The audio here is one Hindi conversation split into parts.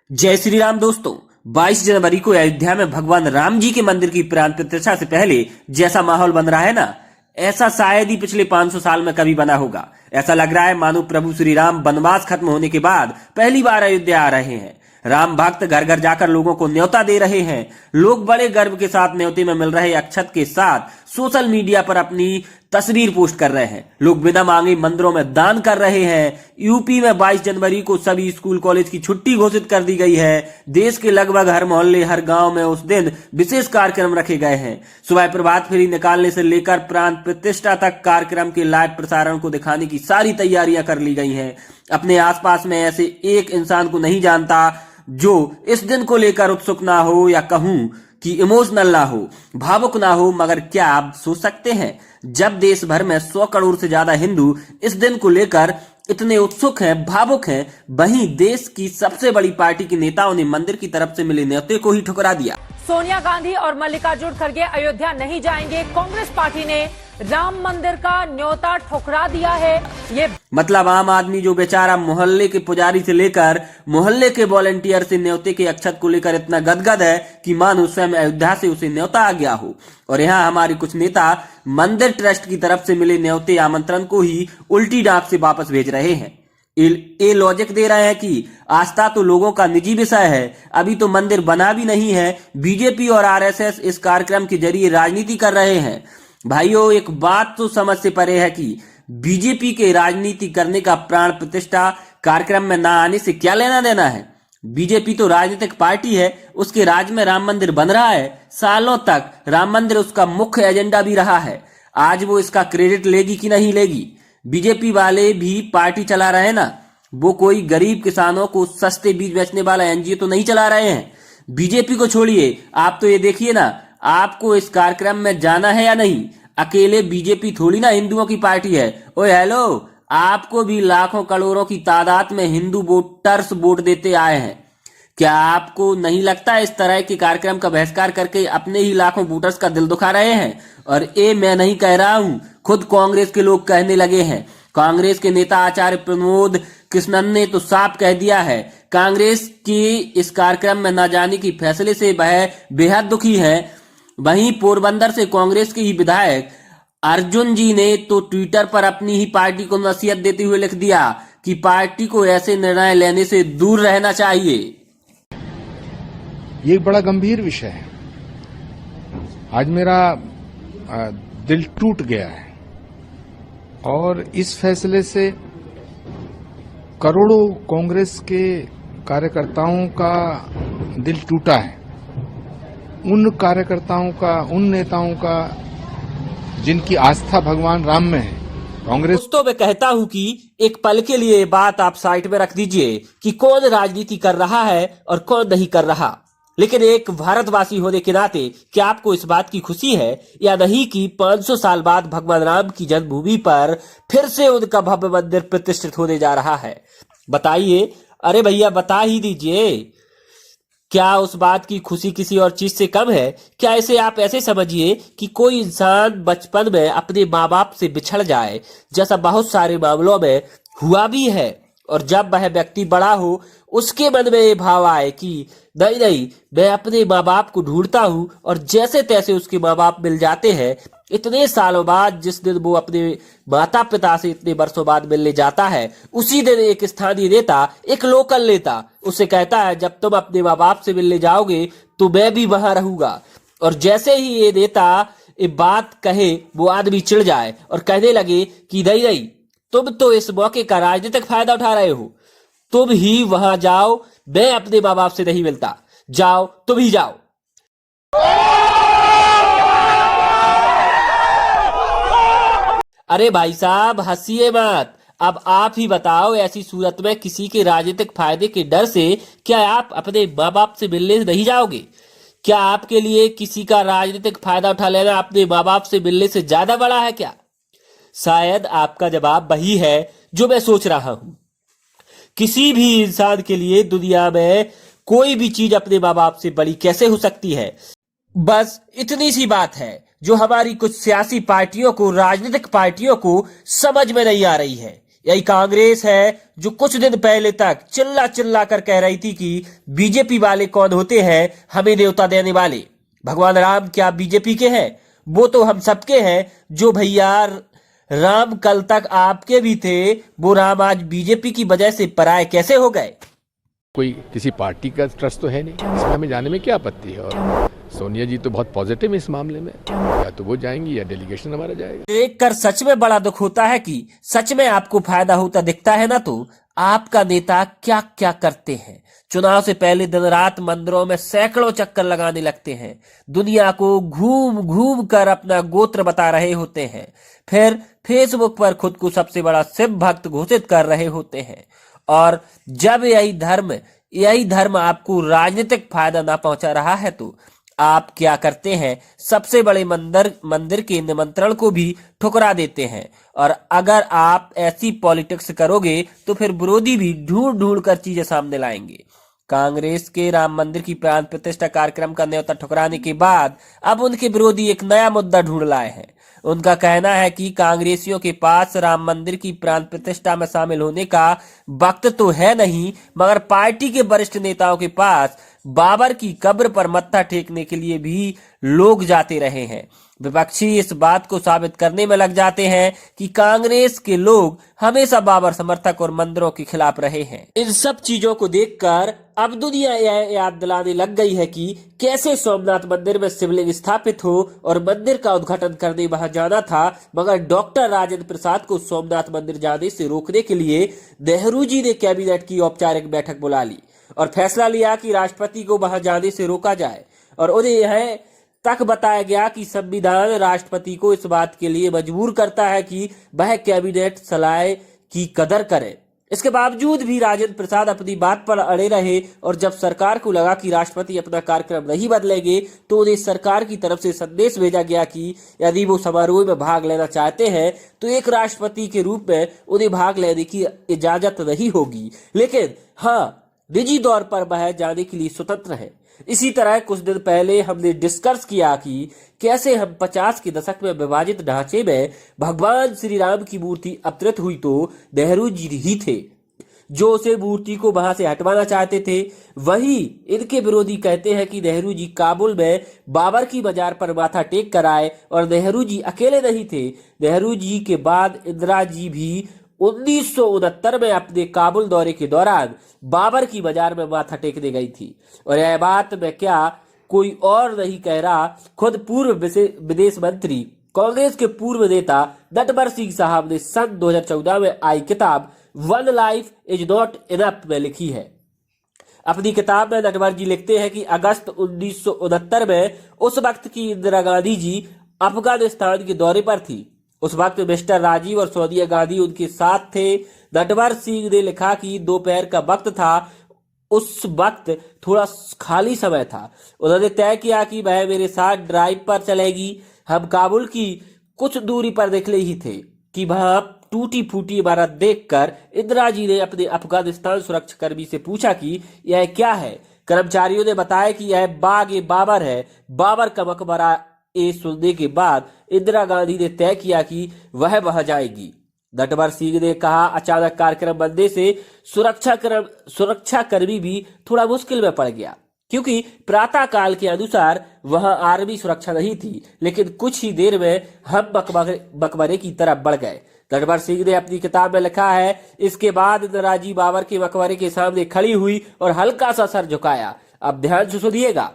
जय श्री राम दोस्तों। 22 जनवरी को अयोध्या में भगवान राम जी के मंदिर की प्राण प्रतिष्ठा से पहले जैसा माहौल बन रहा है ना, ऐसा शायद ही पिछले 500 साल में कभी बना होगा। ऐसा लग रहा है मानो प्रभु श्री राम वनवास खत्म होने के बाद पहली बार अयोध्या आ रहे हैं। राम भक्त घर घर जाकर लोगों को न्योता दे रहे हैं। लोग बड़े गर्व के साथ न्योते में मिल रहे अक्षत के साथ सोशल मीडिया पर अपनी तस्वीर पोस्ट कर रहे हैं। लोग बिना मांगे मंदिरों में दान कर रहे हैं। यूपी में 22 जनवरी को सभी स्कूल कॉलेज की छुट्टी घोषित कर दी गई है। देश के लगभग हर मोहल्ले हर गांव में उस दिन विशेष कार्यक्रम रखे गए हैं। सुबह प्रभात फेरी निकालने से लेकर प्राण प्रतिष्ठा तक कार्यक्रम के लाइव प्रसारण को दिखाने की सारी तैयारियां कर ली गई हैं। अपने आसपास में ऐसे एक इंसान को नहीं जानता जो इस दिन को लेकर उत्सुक ना हो, या कहूं कि इमोशनल ना हो, भावुक ना हो। मगर क्या आप सोच सकते हैं, जब देश भर में 100 करोड़ से ज्यादा हिंदू इस दिन को लेकर इतने उत्सुक हैं, भावुक हैं, वहीं देश की सबसे बड़ी पार्टी के नेताओं ने मंदिर की तरफ से मिले न्योते को ही ठुकरा दिया। सोनिया गांधी और मल्लिकार्जुन खड़गे अयोध्या नहीं जाएंगे। कांग्रेस पार्टी ने राम मंदिर का न्योता ठुकरा दिया है। ये मतलब आम आदमी जो बेचारा मोहल्ले के पुजारी से लेकर मोहल्ले के वॉलंटियर से न्योते के अक्षत को लेकर इतना गदगद है कि मानो स्वयं अयोध्या से उसे न्योता आ गया हो। और यहाँ हमारे कुछ नेता मंदिर ट्रस्ट की तरफ से मिले न्योते आमंत्रण को ही उल्टी डाक से वापस भेज रहे हैं। ये लॉजिक दे रहे हैं कि आस्था तो लोगों का निजी विषय है, अभी तो मंदिर बना भी नहीं है। बीजेपी और आरएसएस इस कार्यक्रम के जरिए राजनीति कर रहे हैं। भाइयों, एक बात तो समझ से परे है कि बीजेपी के राजनीति करने का प्राण प्रतिष्ठा कार्यक्रम में ना आने से क्या लेना देना है। बीजेपी तो राजनीतिक पार्टी है, उसके राज में राम मंदिर बन रहा है। सालों तक राम मंदिर उसका मुख्य एजेंडा भी रहा है। आज वो इसका क्रेडिट लेगी कि नहीं लेगी। बीजेपी वाले भी पार्टी चला रहे हैं ना, वो कोई गरीब किसानों को सस्ते बीज बेचने वाला एनजीओ तो नहीं चला रहे हैं। बीजेपी को छोड़िए, आप तो ये देखिए ना, आपको इस कार्यक्रम में जाना है या नहीं। अकेले बीजेपी थोड़ी ना हिंदुओं की पार्टी है। ओए हेलो, आपको भी लाखों करोड़ों की तादाद में हिंदू वोटर्स वोट देते आए हैं। क्या आपको नहीं लगता इस तरह के कार्यक्रम का बहिष्कार करके अपने ही लाखों वोटर्स का दिल दुखा रहे हैं? और ये मैं नहीं कह रहा हूं, खुद कांग्रेस के लोग कहने लगे हैं। कांग्रेस के नेता आचार्य प्रमोद कृष्णन ने तो साफ कह दिया है, कांग्रेस के इस कार्यक्रम में न जाने की फैसले से वह बेहद दुखी है। वहीं पोरबंदर से कांग्रेस के ही विधायक अर्जुन जी ने तो ट्विटर पर अपनी ही पार्टी को नसीहत देते हुए लिख दिया कि पार्टी को ऐसे निर्णय लेने से दूर रहना चाहिए। ये एक बड़ा गंभीर विषय है। आज मेरा दिल टूट गया है और इस फैसले से करोड़ों कांग्रेस के कार्यकर्ताओं का दिल टूटा है। उन कार्यकर्ताओं का, उन नेताओं का जिनकी आस्था भगवान राम में है। कांग्रेस दोस्तों, मैं कहता हूं कि एक पल के लिए बात आप साइड में रख दीजिए कि कौन राजनीति कर रहा है और कौन नहीं कर रहा। लेकिन एक भारतवासी होने के नाते क्या आपको इस बात की खुशी है या नहीं कि 500 साल बाद भगवान राम की जन्मभूमि पर फिर से उनका भव्य मंदिर प्रतिष्ठित होने जा रहा है? बताइए। अरे भैया, बता ही दीजिए। क्या उस बात की खुशी किसी और चीज से कम है? क्या इसे आप ऐसे समझिए कि कोई इंसान बचपन में अपने माँ बाप से बिछड़ जाए, जैसा बहुत सारे मामलों में हुआ भी है, और जब वह व्यक्ति बड़ा हो उसके मन में ये भाव आए कि नहीं नहीं, मैं अपने माँ बाप को ढूंढता हूं, और जैसे तैसे उसके माँ बाप मिल जाते हैं। इतने सालों बाद जिस दिन वो अपने माता पिता से इतने वर्षों बाद मिलने जाता है, उसी दिन एक स्थानीय नेता, एक लोकल नेता उसे कहता है, जब तुम अपने माँ बाप से मिलने जाओगे तो मैं भी वहां रहूंगा। और जैसे ही ये नेता ये बात कहे, वो आदमी चिढ़ जाए और कहने लगे कि नहीं नहीं, तुम तो इस मौके का राजनीतिक फायदा उठा रहे हो, तुम ही वहां जाओ, मैं अपने माँ बाप से नहीं मिलता, जाओ तुम ही जाओ। अरे भाई साहब, हंसिए मत। अब आप ही बताओ, ऐसी सूरत में किसी के राजनीतिक फायदे के डर से क्या आप अपने माँ बाप से मिलने नहीं जाओगे? क्या आपके लिए किसी का राजनीतिक फायदा उठा लेना अपने माँ बाप से मिलने से ज्यादा बड़ा है क्या? शायद आपका जवाब वही है जो मैं सोच रहा हूं। किसी भी इंसान के लिए दुनिया में कोई भी चीज अपने माँ बाप से बड़ी कैसे हो सकती है? बस इतनी सी बात है जो हमारी कुछ सियासी पार्टियों को, राजनीतिक पार्टियों को समझ में नहीं आ रही है। यही कांग्रेस है जो कुछ दिन पहले तक चिल्ला चिल्ला कर कह रही थी कि बीजेपी वाले कौन होते हैं हमें न्योता देने वाले। भगवान राम क्या बीजेपी के हैं? वो तो हम सबके हैं। जो भैया राम कल तक आपके भी थे, वो राम आज बीजेपी की वजह से पराये कैसे हो गए? कोई किसी पार्टी का ट्रस्ट तो है नहीं, इसमें हमें जाने में क्या आपत्ति है। और सोनिया जी तो बहुत पॉजिटिव है इस मामले में, या तो वो जाएंगी या डेलीगेशन हमारा जाएगा। देखकर सच में बड़ा दुख होता है कि सच में आपको फायदा होता दिखता है ना, तो आपका नेता क्या क्या करते हैं। चुनाव से पहले दिन रात मंदिरों में सैकड़ों चक्कर लगाने लगते हैं, दुनिया को घूम घूम कर अपना गोत्र बता रहे होते हैं, फिर फेसबुक पर खुद को सबसे बड़ा शिव भक्त घोषित कर रहे होते हैं। और जब यही धर्म आपको राजनीतिक फायदा ना पहुंचा रहा है तो आप क्या करते हैं? सबसे बड़े मंदिर के निमंत्रण को भी ठुकरा देते हैं। और अगर आप ऐसी पॉलिटिक्स करोगे तो फिर विरोधी भी ढूंढ ढूंढ कर चीजें सामने लाएंगे। कांग्रेस के राम मंदिर की प्राण प्रतिष्ठा कार्यक्रम का न्योता ठुकराने के बाद अब उनके विरोधी एक नया मुद्दा ढूंढ लाए हैं। उनका कहना है कि कांग्रेसियों के पास राम मंदिर की प्राण प्रतिष्ठा में शामिल होने का वक्त तो है नहीं, मगर पार्टी के वरिष्ठ नेताओं के पास बाबर की कब्र पर मत्था टेकने के लिए भी लोग जाते रहे हैं। विपक्षी इस बात को साबित करने में लग जाते हैं कि कांग्रेस के लोग हमेशा बाबर समर्थक और मंदिरों के खिलाफ रहे हैं। इन सब चीजों को देखकर अब दुनिया यह याद दिलाने लग गई है कि कैसे सोमनाथ मंदिर में शिवलिंग स्थापित हो और मंदिर का उद्घाटन करने वहां जाना था, मगर डॉक्टर राजेंद्र प्रसाद को सोमनाथ मंदिर जाने से रोकने के लिए नेहरू जी ने कैबिनेट की औपचारिक बैठक बुला ली और फैसला लिया कि राष्ट्रपति को वहां जाने से रोका जाए। और उन्हें यह तक बताया गया कि संविधान राष्ट्रपति को इस बात के लिए मजबूर करता है कि वह कैबिनेट सलाह की कदर करे। इसके बावजूद भी राजेंद्र प्रसाद अपनी बात पर अड़े रहे और जब सरकार को लगा कि राष्ट्रपति अपना कार्यक्रम नहीं बदलेंगे तो उन्हें सरकार की तरफ से संदेश भेजा गया कि यदि वो समारोह में भाग लेना चाहते हैं तो एक राष्ट्रपति के रूप में उन्हें भाग लेने की इजाजत नहीं होगी, लेकिन हाँ, निजी तौर पर वह जाने के लिए स्वतंत्र है। इसी तरह कुछ दिन पहले हमने डिस्कस किया कि कैसे हम 50 के दशक में विभाजित ढांचे में भगवान श्री राम की मूर्ति अवतरित हुई तो नेहरू जी ही थे जो उसे मूर्ति को वहां से हटवाना चाहते थे। वही इनके विरोधी कहते हैं कि नेहरू जी काबुल में बाबर की मजार पर माथा टेक कर आए और नेहरू जी अकेले नहीं थे। नेहरू जी के बाद इंदिरा जी भी 1969 में अपने काबुल दौरे के दौरान बाबर की मजार में माथा टेकने गई थी। और यह बात मैं क्या कोई और नहीं कह रहा, खुद पूर्व विदेश मंत्री कांग्रेस के पूर्व नेता नटवर सिंह साहब ने सन 2014 में आई किताब one life is not enough में लिखी है। अपनी किताब में नटवर जी लिखते हैं कि अगस्त 1969 में उस वक्त की इंदिरा गांधी जी अफगानिस्तान के दौरे पर थी। उस वक्त मिस्टर राजीव और सोनिया गांधी उनके साथ थे। नटवर सिंह ने लिखा कि दोपहर का वक्त था, उस वक्त थोड़ा खाली समय था। उन्होंने तय किया कि वह मेरे साथ ड्राइव पर चलेगी। हम काबुल की कुछ दूरी पर निकले ही थे कि वहां टूटी फूटी इमारत देखकर इंदिरा जी ने अपने अफगानिस्तान सुरक्षा कर्मी से पूछा कि यह क्या है। कर्मचारियों ने बताया कि यह बाग ए बाबर है, बाबर का मकबरा। ये सुनने के बाद इंदिरा गांधी ने तय किया कि वह वहां जाएगी। नटवर सिंह ने कहा, अचानक कार्यक्रम बनने से सुरक्षा कर्मी भी थोड़ा मुश्किल में पड़ गया क्योंकि प्रातः काल के अनुसार वहां आर्मी सुरक्षा नहीं थी, लेकिन कुछ ही देर में हम मकबरे की तरफ बढ़ गए। नटवर सिंह ने अपनी किताब में लिखा है, इसके बाद इंदिरा जी बाबर के मकबरे के सामने खड़ी हुई और हल्का सा सर झुकाया। अब ध्यान से सुनिएगा।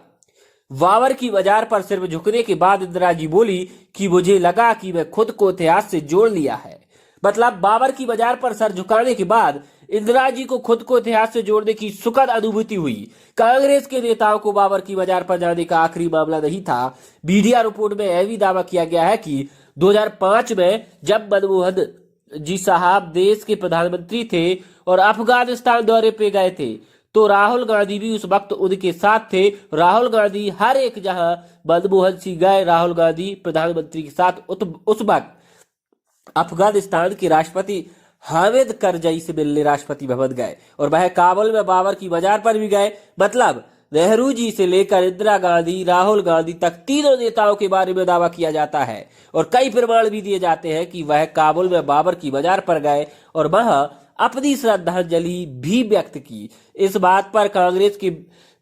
बाबर की मजार पर सिर्फ झुकने के बाद इंदिरा जी बोली कि मुझे लगा कि मैं खुद को इतिहास से जोड़ लिया है। मतलब बाबर की मजार पर सर झुकाने के बाद इंदिरा जी को खुद को इतिहास से जोड़ने की सुखद अनुभूति हुई। कांग्रेस के नेताओं को बाबर की मजार पर जाने का आखिरी मामला नहीं था। मीडिया रिपोर्ट में यह भी दावा किया गया है कि 2005 में जब मनमोहन जी साहब देश के प्रधानमंत्री थे और अफगानिस्तान दौरे पे गए थे तो राहुल गांधी भी उस वक्त उनके साथ थे। राहुल गांधी हर एक जहां मनमोहन सिंह गए, राहुल गांधी प्रधानमंत्री के साथ उस वक्त अफगानिस्तान के राष्ट्रपति हामिद करजई से मिलने राष्ट्रपति भवन गए और वह काबुल में बाबर की मजार पर भी गए। मतलब नेहरू जी से लेकर इंदिरा गांधी, राहुल गांधी तक तीनों नेताओं के बारे में दावा किया जाता है और कई प्रमाण भी दिए जाते हैं कि वह काबुल में बाबर की मजार पर गए और वहां अपनी श्रद्धांजलि भी व्यक्त की। इस बात पर कांग्रेस के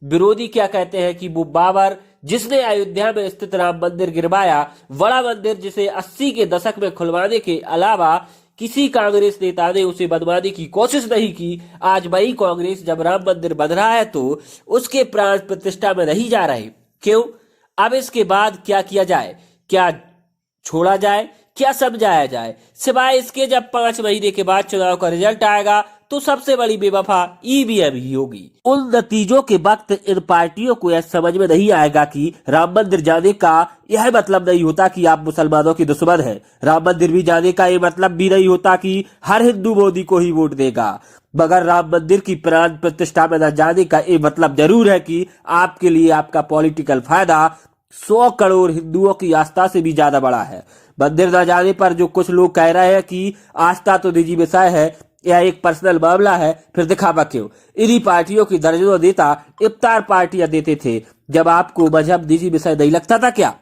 विरोधी क्या कहते हैं कि वो बाबर जिसने अयोध्या में स्थित राम मंदिर गिरवाया, बड़ा मंदिर जिसे 80 के दशक में खुलवाने के अलावा किसी कांग्रेस नेता ने उसे बनवाने की कोशिश नहीं की, आज वही कांग्रेस जब राम मंदिर बन रहा है तो उसके प्राण प्रतिष्ठा में नहीं जा रहे। क्यों? अब इसके बाद क्या किया जाए? क्या छोड़ा जाए? क्या समझाया जाए? सिवाय इसके जब 5 महीने के बाद चुनाव का रिजल्ट आएगा तो सबसे बड़ी बेवफा ईवीएम ही होगी। उन नतीजों के वक्त इन पार्टियों को यह समझ में नहीं आएगा कि राम मंदिर जाने का यह मतलब नहीं होता कि आप मुसलमानों के दुश्मन हैं। राम मंदिर भी जाने का यह मतलब भी नहीं होता कि हर हिंदू मोदी को ही वोट देगा। मगर राम मंदिर की प्राण प्रतिष्ठा में न जाने का ये मतलब जरूर है कि आपके लिए आपका पॉलिटिकल फायदा 100 करोड़ हिंदुओं की आस्था से भी ज्यादा बड़ा है। मंदिर न जाने पर जो कुछ लोग कह रहे हैं कि आस्था तो निजी विषय है, यह एक पर्सनल मामला है, फिर दिखावा क्यों? इन्हीं पार्टियों की दर्जनों नेता इफ्तार पार्टियां देते थे जब आपको मजहब निजी विषय नहीं लगता था क्या?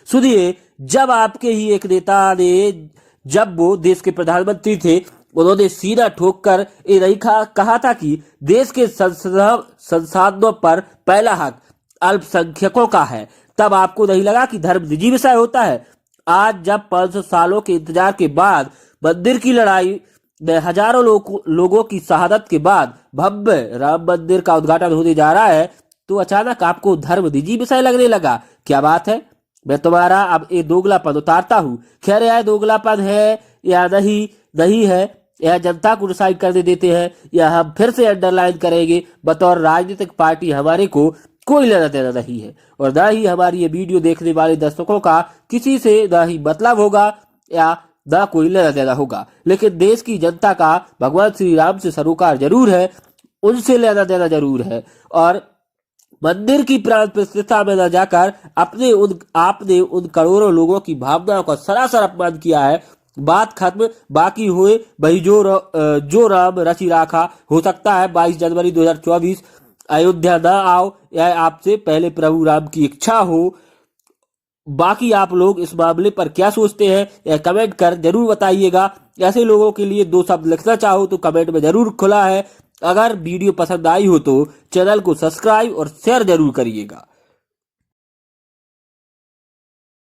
सुनिए, जब आपके ही एक नेता ने, जब वो देश के प्रधानमंत्री थे, उन्होंने सीना ठोक कर ये नहीं कहा था कि देश के संसाधनों पर पहला हक अल्पसंख्यकों का है, तब आपको नहीं लगा कि धर्म निजी विषय होता है? आज जब 500 सालों के इंतजार के बाद मंदिर की लड़ाई में हजारों लोगों की शहादत के बाद भव्य राम मंदिर का उद्घाटन होने जा रहा है तो अचानक आपको धर्म निजी विषय लगने लगा। क्या बात है? मैं तुम्हारा अब ये दोगलापन उतारता हूँ। खैर, यह दोगलापन है या नहीं है, यह जनता को डिसाइड करने देते हैं या हम फिर से अंडरलाइन करेंगे। बतौर राजनीतिक पार्टी हमारे को कोई लेना देना नहीं है और न ही हमारी ये वीडियो देखने वाले दर्शकों का किसी से न ही मतलब होगा या न कोई लेना देना होगा। लेकिन देश की जनता का भगवान श्री राम से सरोकार जरूर है, उनसे लेना देना जरूर है। और मंदिर की प्राण प्रतिष्ठा में न जाकर आपने उन करोड़ों लोगों की भावनाओं का सरासर अपमान किया है। बात खत्म, बाकी हुए भाई जो राम रची राखा। हो सकता है 22 जनवरी 2024 अयोध्या न आओ, यह आपसे पहले प्रभु राम की इच्छा हो। बाकी आप लोग इस मामले पर क्या सोचते हैं यह कमेंट कर जरूर बताइएगा। ऐसे लोगों के लिए 2 शब्द लिखना चाहो तो कमेंट में जरूर खुला है। अगर वीडियो पसंद आई हो तो चैनल को सब्सक्राइब और शेयर जरूर करिएगा।